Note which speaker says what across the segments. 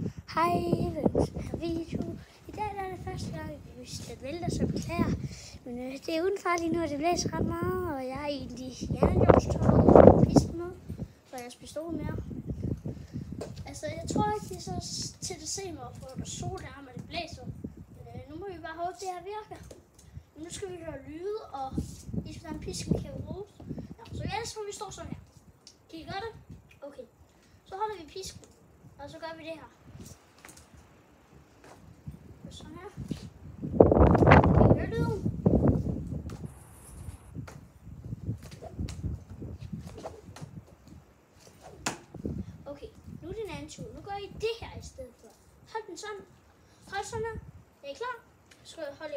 Speaker 1: Hej, velkommen til den her video. I dag er det første gang, hvis det vælter, så beklager. Men det er udenfor lige nu, og det blæser ret meget, og jeg er egentlig hjernejordstøjet og pisken med, for jeg spiser stol mere. Altså, jeg tror ikke, det er så til at se mig, for der sol der, og det blæser. Nu må vi bare håbe, det her virker. Nu skal vi høre lyde, og I skal have en pisken kan bruge. Ja, så ellers må vi stå sådan her. Kan I gøre det? Okay. Så holder vi pisken, og så gør vi det her. Sådan her. Kan I høre lyden? Okay, nu er det en anden tur. Nu gør I det her i stedet for. Hold den sådan. Hold sådan her. Er I klar? Så skal jeg holde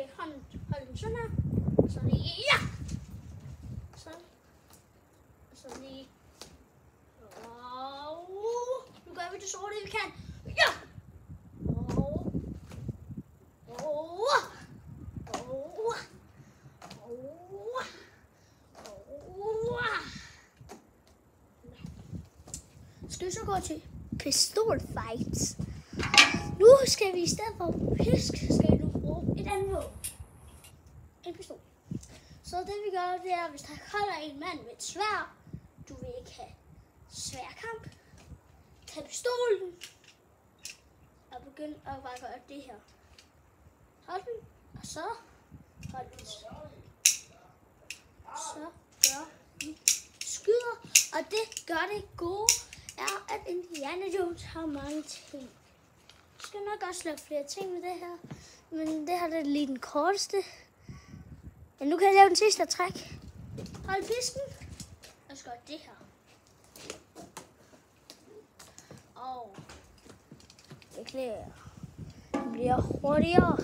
Speaker 1: den sådan her. Og så lige, ja! Sådan. Og så lige. Nu gør vi det så hurtigt vi kan. Ja! Skal vi så gå til pistolfights? Nu skal vi i stedet for pisk, skal du bruge et andet våben. En pistol. Så det vi gør, det er, hvis der holder en mand med et sværd, du vil ikke have sværkamp, tag pistolen og begynd at bare gøre det her. Hold den, og så hold den. Så gør vi skyder, og det gør det gode er, at Indiana Jones har mange ting. Jeg skal nok også lave flere ting med det her, men det her er lige den korteste. Men nu kan jeg lave den sidste træk. Hold fisken, og så gør det her. Og det bliver hurtigere.